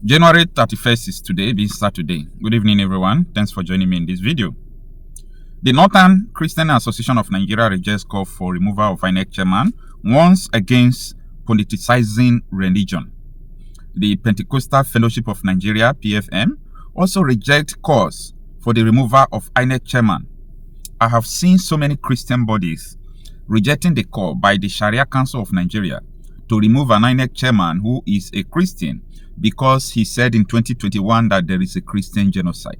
January 31st is today, being Saturday. Good evening, everyone. Thanks for joining me in this video. The Northern Christian Association of Nigeria rejects call for removal of INEC chairman, warns against politicizing religion. The Pentecostal Fellowship of Nigeria, PFM, also reject calls for the removal of INEC chairman. I have seen so many Christian bodies rejecting the call by the Sharia Council of Nigeria to remove an INEC chairman who is a Christian because he said in 2021 that there is a Christian genocide.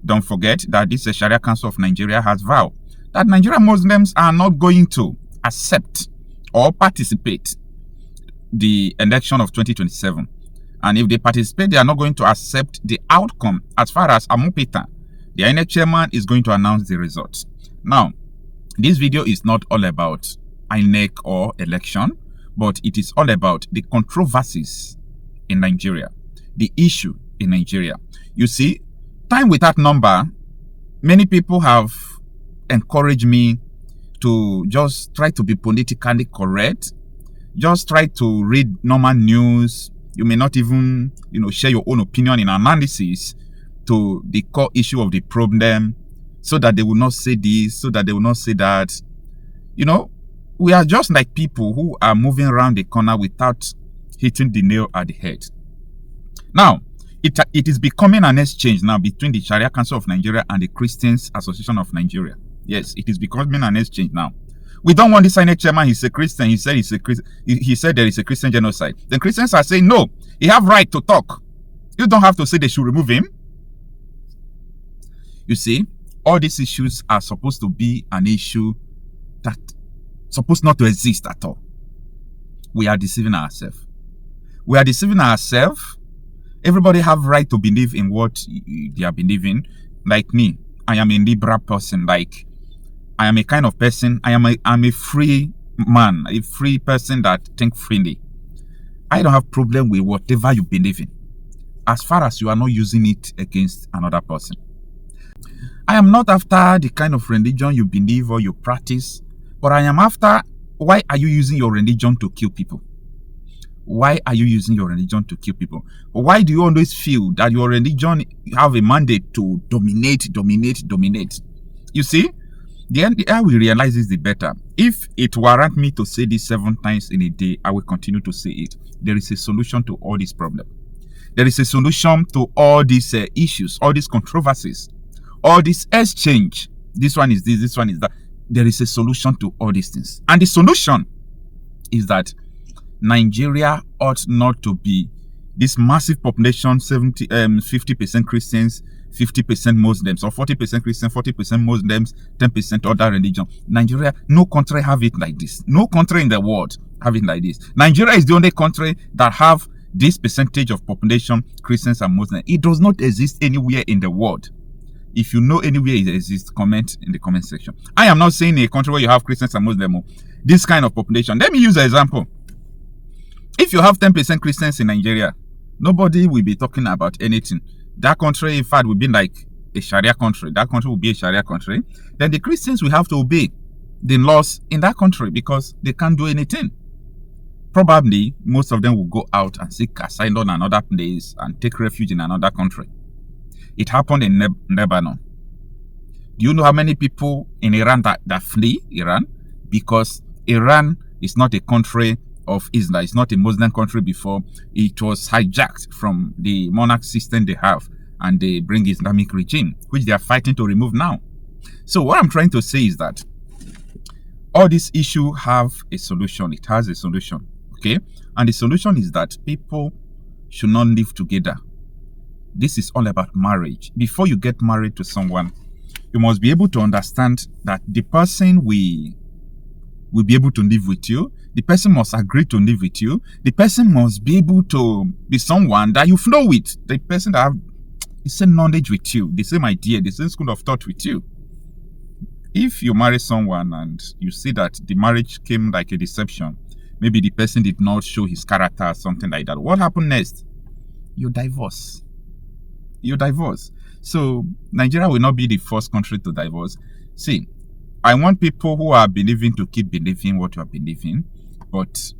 Don't forget that this Sharia Council of Nigeria has vowed that Nigerian Muslims are not going to accept or participate the election of 2027. And if they participate, they are not going to accept the outcome as far as Amopita, the INEC chairman, is going to announce the results. Now, this video is not all about INEC or election, but it is all about the controversies in Nigeria, the issue in Nigeria. You see, time without number, many people have encouraged me to just try to be politically correct, just try to read normal news. You may not even, share your own opinion in analysis to the core issue of the problem, so that they will not say this, so that they will not say that. We are just like people who are moving around the corner without hitting the nail at the head. Now, it is becoming an exchange now between the Sharia Council of Nigeria and the Christians Association of Nigeria. Yes, it is becoming an exchange now. We don't want this INEC chairman. He's a Christian. He said he's a Christian. He said there is a Christian genocide. The Christians are saying no. He have right to talk. You don't have to say they should remove him. You see, all these issues are supposed to be an issue that supposed not to exist at all. We are deceiving ourselves. We are deceiving ourselves. Everybody have right to believe in what they are believing. Like me, I am a liberal person. Like, I am a kind of person. I'm a free man, a free person that thinks freely. I don't have problem with whatever you believe in, as far as you are not using it against another person. I am not after the kind of religion you believe or you practice, but I am after, why are you using your religion to kill people? Why are you using your religion to kill people? Why do you always feel that your religion have a mandate to dominate? You see, the earlier we realize this, the better. If it warrant me to say this 7 times in a day, I will continue to say it. There is a solution to all these problems. There is a solution to all these issues, all these controversies, all this exchange. This one is this one is that. There is a solution to all these things. And the solution is that Nigeria ought not to be this massive population, 50% Christians, 50% Muslims, or 40% Christians, 40% Muslims, 10% other religion. Nigeria, no country have it like this. No country in the world have it like this. Nigeria is the only country that have this percentage of population, Christians and Muslims. It does not exist anywhere in the world. If you know anywhere it exists, comment in the comment section. I am not saying a country where you have Christians and Muslims, this kind of population. Let me use an example. If you have 10% Christians in Nigeria, nobody will be talking about anything. That country, in fact, will be like a Sharia country. That country will be a Sharia country. Then the Christians will have to obey the laws in that country because they can't do anything. Probably, most of them will go out and seek asylum in another place and take refuge in another country. It happened in Lebanon. Do you know how many people in Iran that flee Iran? Because Iran is not a country of Islam. It's not a Muslim country before. It was hijacked from the monarch system they have, and they bring Islamic regime, which they are fighting to remove now. So what I'm trying to say is that all these issues have a solution. It has a solution, okay? And the solution is that people should not live together. This is all about marriage. Before you get married to someone, you must be able to understand that the person will be able to live with you. The person must agree to live with you. The person must be able to be someone that you flow with. The person that have the same knowledge with you, the same idea, the same school of thought with you. If you marry someone and you see that the marriage came like a deception, maybe the person did not show his character or something like that, what happened next? You divorce. So Nigeria will not be the first country to divorce. See, I want people who are believing to keep believing what you are believing, but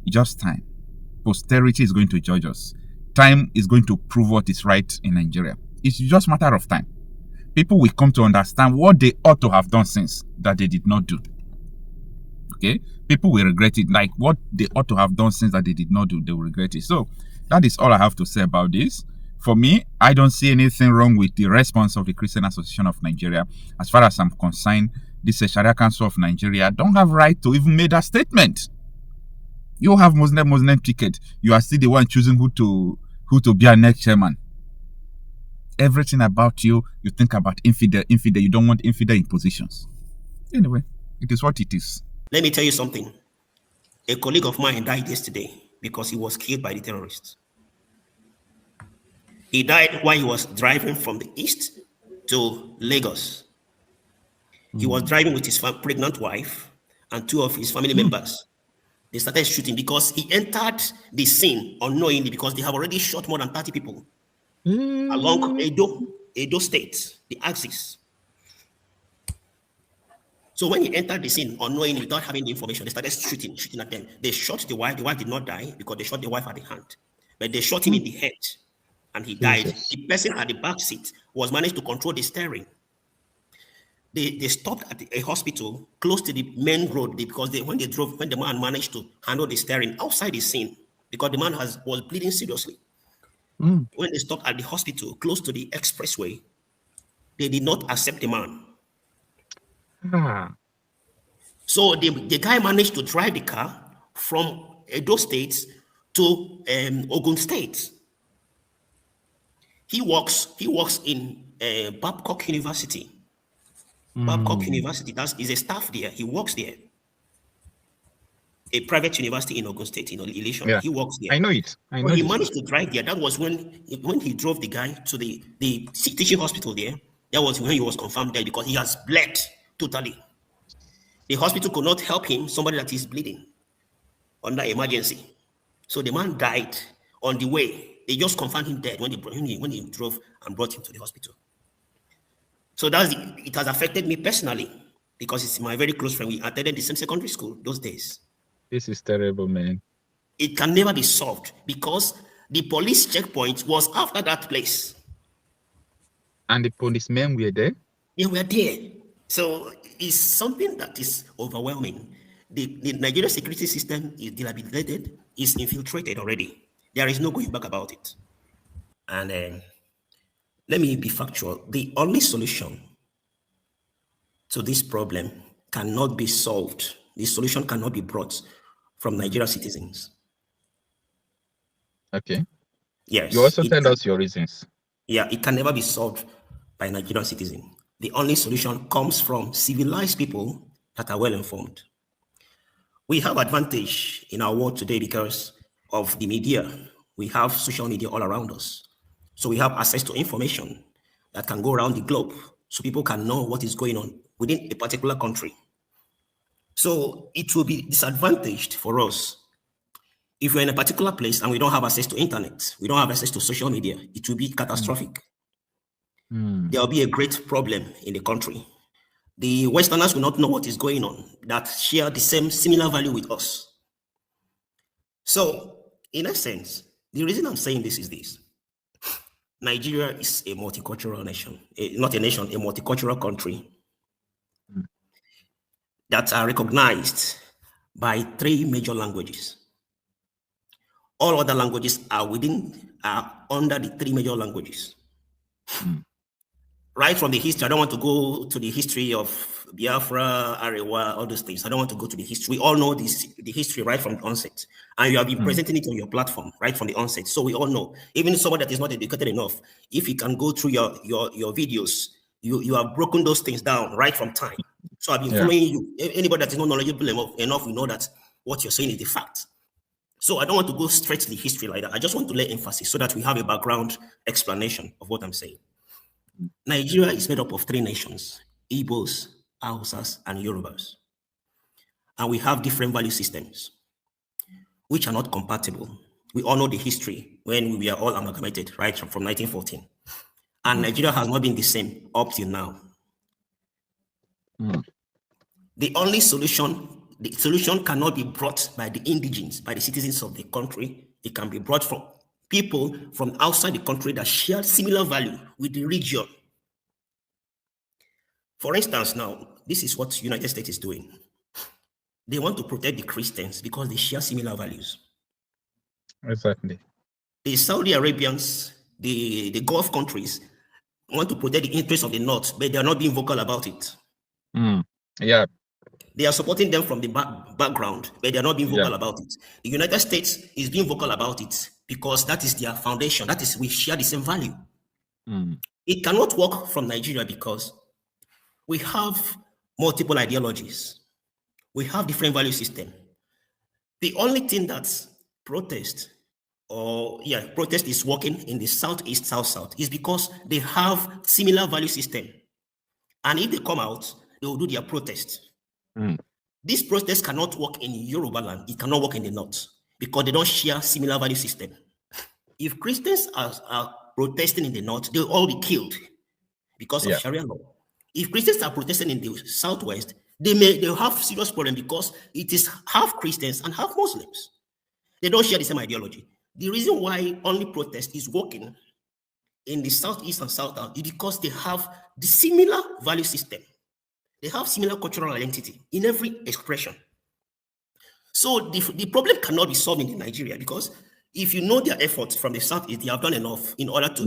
just time. Posterity is going to judge us. time is going to prove what is right in Nigeria. It's just a matter of time. People will come to understand what they ought to have done since that they did not do. Okay? People will regret it. Like what they ought to have done since that they did not do, they will regret it. So that is all I have to say about this. For me, I don't see anything wrong with the response of the Christian Association of Nigeria. As far as I'm concerned, this Sharia Council of Nigeria don't have right to even make that statement. You have Muslim ticket. You are still the one choosing who to be our next chairman. Everything about you think about infidel. You don't want infidel in positions. Anyway, it is what it is. Let me tell you something. A colleague of mine died yesterday because he was killed by the terrorists. He died while he was driving from the east to Lagos. He was driving with his pregnant wife and two of his family members. They started shooting because he entered the scene unknowingly because they have already shot more than 30 people along Edo State, the axis. So when he entered the scene unknowingly without having the information, they started shooting at them. They shot the wife. The wife did not die because they shot the wife at the hand. But they shot him in the head and he died. Jesus. The person at the back seat was managed to control the steering. They stopped at a hospital close to the main road because when the man managed to handle the steering outside the scene because the man was bleeding seriously. When they stopped at the hospital close to the expressway, they did not accept the man. So the guy managed to drive the car from Edo State to Ogun State. He works in Babcock University. Babcock University, that is a staff there. He works there. A private university in Ogun State, in Ilesha. Yeah. He works there. I know it. He managed to drive there. That was when he drove the guy to the teaching hospital there. That was when he was confirmed dead because he has bled totally. The hospital could not help him, somebody that is bleeding under emergency. So the man died on the way. They just confirmed him dead when he drove and brought him to the hospital. So it has affected me personally because it's my very close friend. We attended the same secondary school those days. This is terrible, man. It can never be solved because the police checkpoint was after that place. And the policemen were there? They were there. So it's something that is overwhelming. The Nigerian security system is dilapidated, is infiltrated already. There is no going back about it. And let me be factual. The only solution to this problem cannot be solved. The solution cannot be brought from Nigerian citizens. Okay. Yes. You also tell us your reasons. Yeah, it can never be solved by Nigerian citizens. The only solution comes from civilized people that are well informed. We have advantage in our world today because of the media. We have social media all around us. So we have access to information that can go around the globe so people can know what is going on within a particular country. So it will be disadvantaged for us if we're in a particular place and we don't have access to internet, we don't have access to social media. It will be catastrophic. There will be a great problem in the country. The Westerners will not know what is going on that share the similar value with us. So, in essence, the reason I'm saying this is this. Nigeria is a multicultural nation, not a nation, a multicultural country that are recognized by 3 major languages. All other languages are under the 3 major languages. Right from the history, I don't want to go to the history of Biafra, Arewa, all those things. I don't want to go to the history. We all know the history right from the onset. And you have been presenting it on your platform right from the onset. So we all know, even someone that is not educated enough, if you can go through your videos, you have broken those things down right from time. So I've been following you. Anybody that is not knowledgeable enough, we know that what you're saying is the fact. So I don't want to go straight to the history like that. I just want to lay emphasis so that we have a background explanation of what I'm saying. Nigeria is made up of 3 nations, Igbos, Hausas, and Yorubas. And we have different value systems, which are not compatible. We all know the history when we were all amalgamated, right, from 1914. And Nigeria has not been the same up till now. The only solution, the solution cannot be brought by the indigenes, by the citizens of the country. It can be brought from people from outside the country that share similar value with the region. For instance, now, this is what United States is doing. They want to protect the Christians because they share similar values. Exactly. The Saudi Arabians, the Gulf countries want to protect the interests of the North, but they are not being vocal about it. Yeah. They are supporting them from the background, but they are not being vocal about it. The United States is being vocal about it because that is their foundation. That is, we share the same value. It cannot work from Nigeria because we have multiple ideologies. We have different value system. The only thing that protest is working in the Southeast, South is because they have similar value system. And if they come out, they will do their protest. This protest cannot work in Yoruba land. It cannot work in the North because they don't share similar value system. If Christians are protesting in the North, they'll all be killed because of Sharia law. If Christians are protesting in the Southwest, they'll have serious problem because it is half Christians and half Muslims. They don't share the same ideology. The reason why only protest is working in the Southeast and South is because they have the similar value system. They have similar cultural identity in every expression. So the problem cannot be solved in Nigeria because if you know their efforts from the Southeast, they have done enough in order to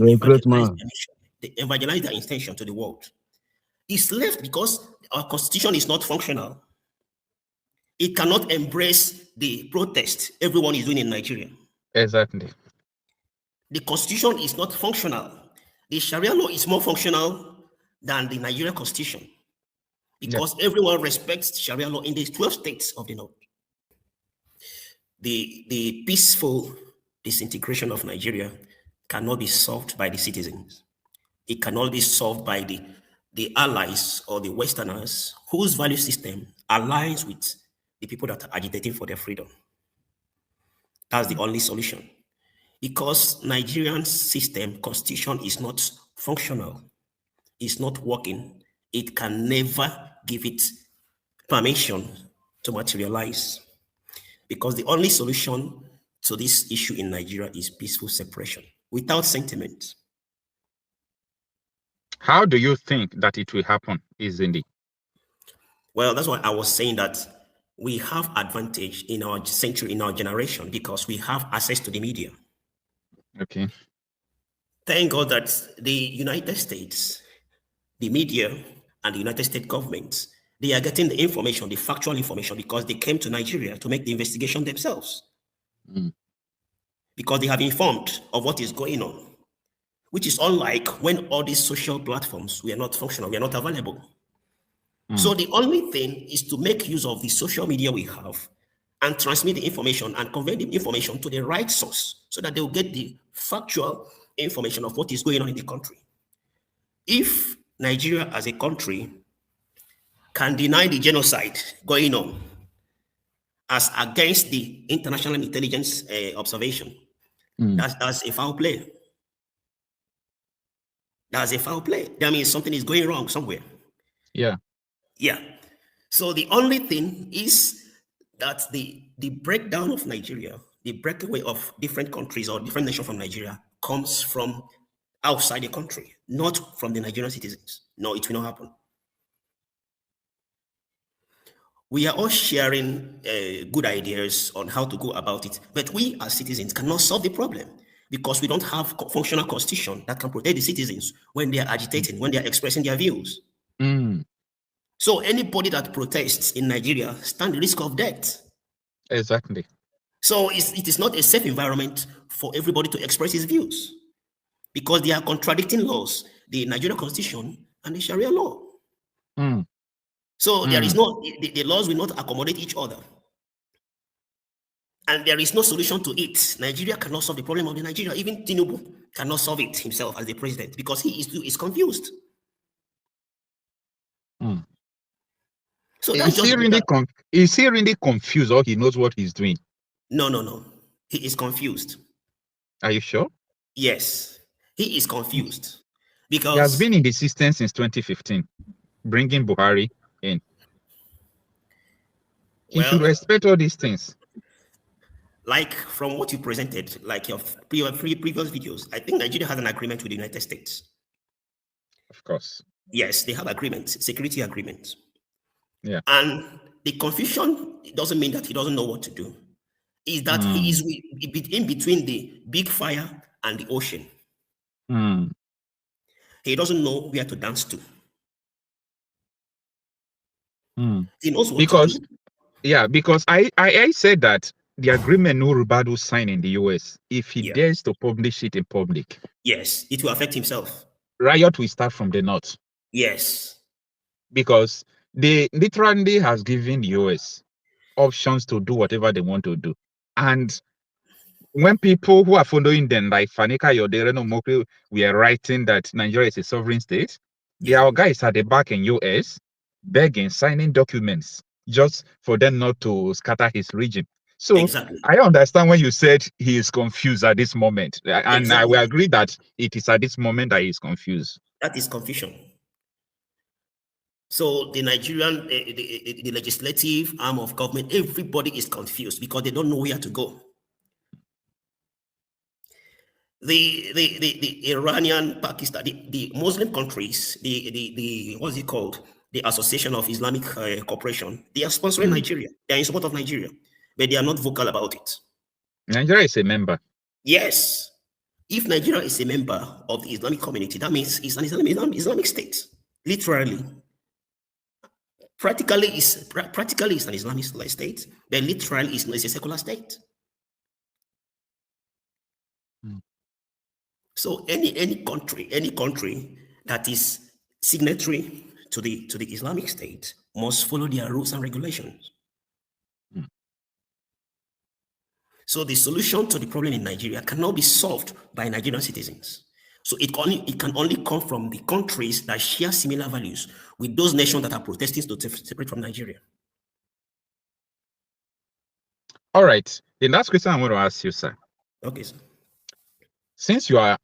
evangelize their intention to the world. It's left because our constitution is not functional. It cannot embrace the protest everyone is doing in Nigeria. Exactly. The constitution is not functional. The Sharia law is more functional than the Nigerian constitution because everyone respects Sharia law in the 12 states of the North. The peaceful disintegration of Nigeria cannot be solved by the citizens. It cannot be solved by the allies or the Westerners whose value system aligns with the people that are agitating for their freedom. That's the only solution. Because Nigerian system constitution is not functional, it's not working, it can never give it permission to materialize. Because the only solution to this issue in Nigeria is peaceful separation without sentiment. How do you think that it will happen, Izindi? Well, that's why I was saying that we have advantage in our century, in our generation, because we have access to the media. Okay. Thank God that the United States, the media, and the United States government, they are getting the information, the factual information, because they came to Nigeria to make the investigation themselves. Because they have informed of what is going on, which is unlike when all these social platforms were not functional, were not available. So the only thing is to make use of the social media we have and transmit the information and convey the information to the right source so that they will get the factual information of what is going on in the country. If Nigeria as a country can deny the genocide going on as against the international intelligence observation, that's a foul play. That's a foul play. That means something is going wrong somewhere. Yeah. So the only thing is that the breakdown of Nigeria, the breakaway of different countries or different nations from Nigeria comes from outside the country, not from the Nigerian citizens. No, it will not happen. We are all sharing good ideas on how to go about it, but we as citizens cannot solve the problem because we don't have a functional constitution that can protect the citizens when they are agitating, when they are expressing their views. So anybody that protests in Nigeria stands the risk of death. Exactly. So it is not a safe environment for everybody to express his views because they are contradicting laws, the Nigerian constitution and the Sharia law. So there is no, the laws will not accommodate each other. And there is no solution to it. Nigeria cannot solve the problem of the Nigeria. Even Tinubu cannot solve it himself as the president because he is confused. So that's is he really confused or he knows what he's doing? No. He is confused. Are you sure? Yes, he is confused because he has been in the system since 2015, bringing Buhari in. He should respect all these things. like from what you presented, like your previous videos, I think Nigeria has an agreement with the United States. Of course. Yes, they have agreements, security agreements. Yeah. And the confusion doesn't mean that he doesn't know what to do. Is that he is in between the big fire and the ocean. He doesn't know where to dance to. He knows what to Because do. because I said that the agreement no Rubado sign in the US, if he Yeah. dares to publish it in public, Yes, it will affect himself. riot will start from the north. Yes. Because they literally has given the US options to do whatever they want to do. And when people who are following them, like Fanika Yodere no Mokri, we are writing that Nigeria is a sovereign state, there are guys at the back in US begging, signing documents just for them not to scatter his region. So Exactly. I understand when you said he is confused at this moment. And I will Exactly. agree that it is at this moment that he is confused. That is confusion. So the Nigerian, the legislative arm of government, everybody is confused because they don't know where to go. The Iranian, Pakistan, the Muslim countries, the what's it called? The Association of Islamic Cooperation, they are sponsoring Nigeria. They are in support of Nigeria, but they are not vocal about it. Nigeria is a member. Yes. If Nigeria is a member of the Islamic community, that means it's an Islamic state. Literally. Practically it's an Islamic state, but literally it's a secular state. So any country that is signatory to the Islamic State must follow their rules and regulations. So the solution to the problem in Nigeria cannot be solved by Nigerian citizens. So it can only come from the countries that share similar values with those nations that are protesting to separate from Nigeria. All right. The last question I want to ask you, sir. Okay, sir. Since you are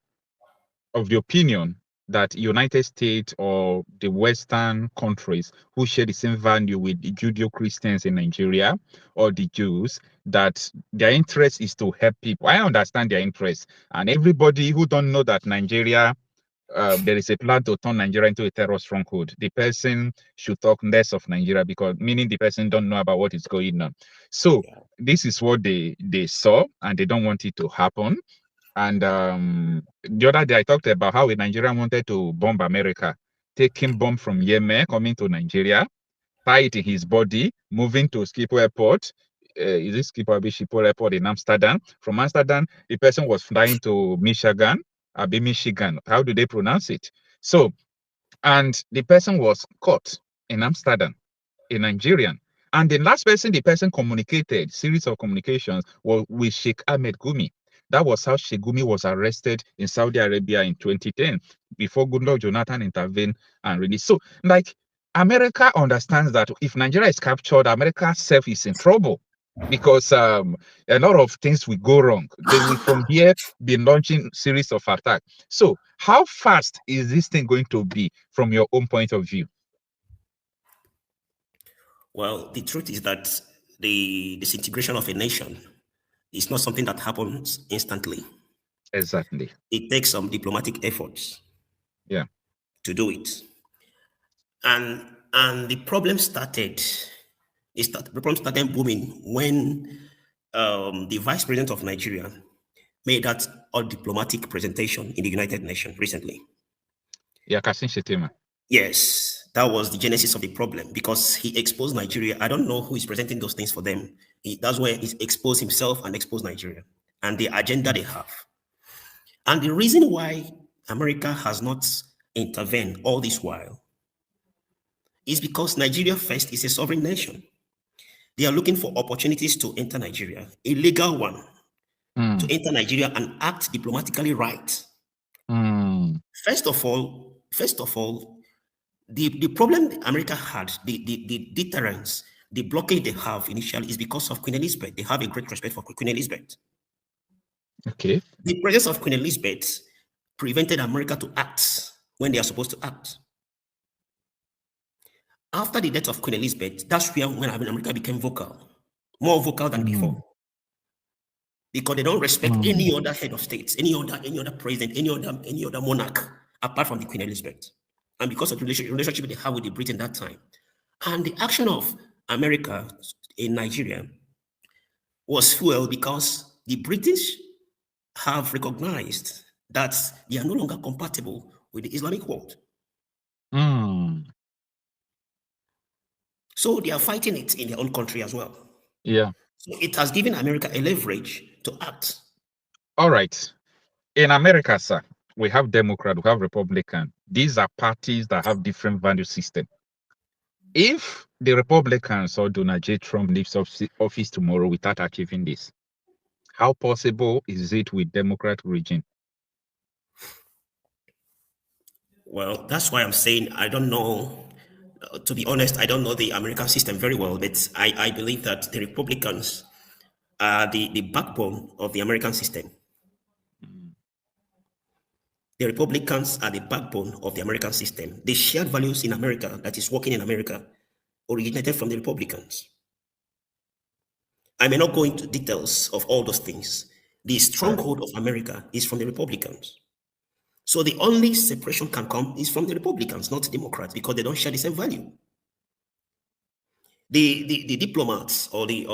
of the opinion that United States or the Western countries who share the same value with the Judeo-Christians in Nigeria or the Jews, that their interest is to help people. I understand their interest. And everybody who don't know that Nigeria, there is a plan to turn Nigeria into a terror stronghold, the person should talk less of Nigeria, because meaning the person don't know about what is going on. So this is what they saw, and they don't want it to happen. And the other day I talked about how a Nigerian wanted to bomb America, taking bomb from Yemen, coming to Nigeria, tie it in his body, moving to Schiphol Airport. Is it Schiphol Airport in Amsterdam? From Amsterdam, the person was flying to Michigan. How do they pronounce it? So, and the person was caught in Amsterdam, a Nigerian. And the last person the person communicated, series of communications, was with Sheikh Ahmed Gumi. That was how Sheikh Gumi was arrested in Saudi Arabia in 2010, before Goodluck Jonathan intervened and released. So, like, America understands that if Nigeria is captured, America self is in trouble, because a lot of things will go wrong. They will from here be launching series of attacks. So, how fast is this thing going to be from your own point of view? Well, the truth is that the disintegration of a nation is not something that happens instantly. Exactly. It takes some diplomatic efforts. Yeah. To do it. And the problem started. The problem started booming when the vice president of Nigeria made that all diplomatic presentation in the United Nations recently. Yeah, Kassim Shettima. Yes, that was the genesis of the problem, because he exposed Nigeria. I don't know who is presenting those things for them. That's where he exposed himself and exposed Nigeria and the agenda they have. And the reason why America has not intervened all this while is because Nigeria first is a sovereign nation. They are looking for opportunities to enter Nigeria, a legal one, to enter Nigeria and act diplomatically right. First of all, the problem America had, the deterrence, the blockade they have initially is because of Queen Elizabeth. They have a great respect for Queen Elizabeth. Okay. The presence of Queen Elizabeth prevented America to act when they are supposed to act. After the death of Queen Elizabeth, that's when America became vocal, more vocal than before. because they don't respect any other head of states, any other president, any other monarch apart from the Queen Elizabeth, and because of the relationship they have with the Britain that time, and the action of America in Nigeria was fueled because the British have recognized that they are no longer compatible with the Islamic world. So they are fighting it in their own country as well. Yeah. So it has given America a leverage to act. All right. In America, sir, we have Democrat, we have Republican. These are parties that have different value system. If the Republicans or Donald J. Trump leaves office tomorrow without achieving this, how possible is it with Democrat regime? Well, that's why I'm saying I don't know. To be honest, I don't know the American system very well, but I believe that the Republicans are the backbone of the American system. The Republicans are the backbone of the American system. The shared values in America that is working in America originated from the Republicans. I may not go into details of all those things. The stronghold of America is from the Republicans. So the only separation can come is from the Republicans, not Democrats, because they don't share the same value. The diplomats or the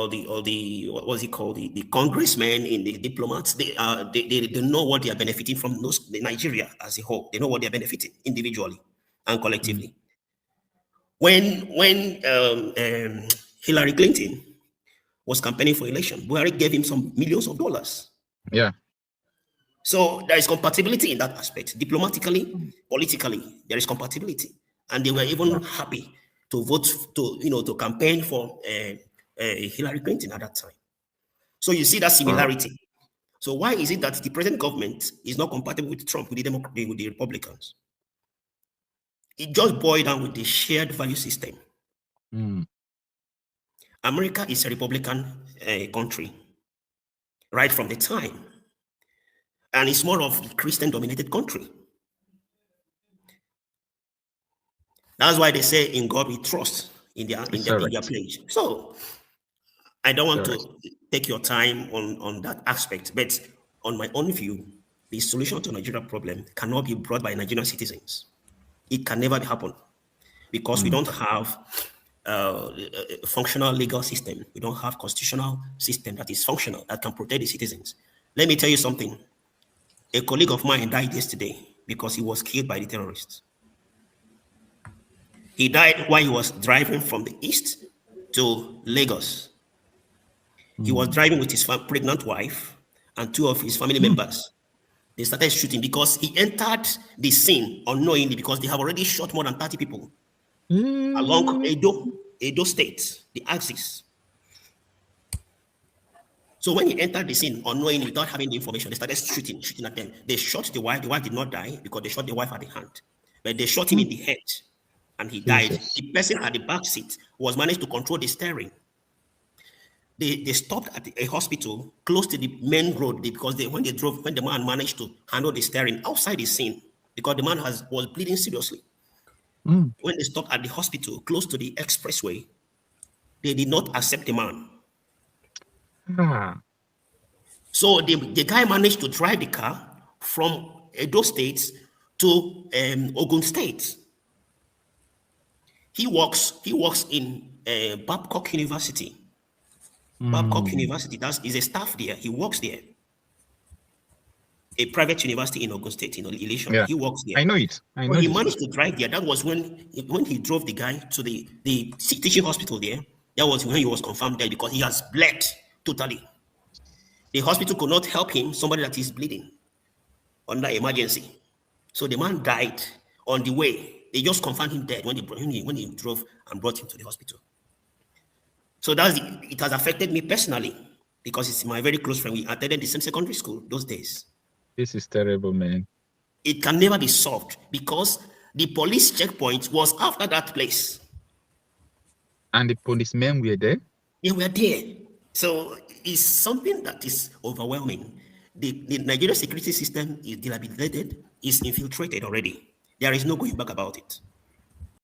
what was it called, the congressmen in the diplomats, they know what they are benefiting from Nigeria as a whole. They know what they are benefiting individually and collectively. When Hillary Clinton was campaigning for election, Buhari gave him some millions of dollars. Yeah. So there is compatibility in that aspect. Diplomatically, politically, there is compatibility, and they were even happy to vote to campaign for Hillary Clinton at that time. So you see that similarity. So why is it that the present government is not compatible with Trump, with the Republicans? It just boiled down with the shared value system. America is a Republican country right from the time, and it's more of a Christian-dominated country. That's why they say in God we trust in their pledge. So I don't want to take your time on that aspect, but on my own view, the solution to Nigeria problem cannot be brought by Nigerian citizens. It can never happen because we don't have a functional legal system. We don't have constitutional system that is functional, that can protect the citizens. Let me tell you something. A colleague of mine died yesterday because he was killed by the terrorists. He died while he was driving from the east to Lagos. He was driving with his pregnant wife and two of his family members. They started shooting because he entered the scene unknowingly because they have already shot more than 30 people along Edo State, the axis. So when he entered the scene unknowingly without having the information, they started shooting at them. They shot the wife. The wife did not die because they shot the wife at the hand. But they shot him in the head and he died. The person at the back seat was managed to control the steering. They stopped at a hospital close to the main road because when the man managed to handle the steering outside the scene, because the man was bleeding seriously. When they stopped at the hospital close to the expressway, they did not accept the man. So the guy managed to drive the car from Edo State to Ogun State. He works in Babcock University. Babcock University, is a staff there. He works there. A private university in Ogun State, in Ilesha. Yeah. He works there. I know it. He managed to drive there. That was when he drove the guy to the teaching hospital there. That was when he was confirmed dead because he has bled totally. The hospital could not help him, somebody that is bleeding under emergency. So the man died on the way. They just confirmed him dead when he drove and brought him to the hospital. So it has affected me personally because it's my very close friend. We attended the same secondary school those days. This is terrible, man. It can never be solved because the police checkpoint was after that place. And the policemen were there? They were there. So it's something that is overwhelming. The Nigerian security system is dilapidated, is infiltrated already. There is no going back about it.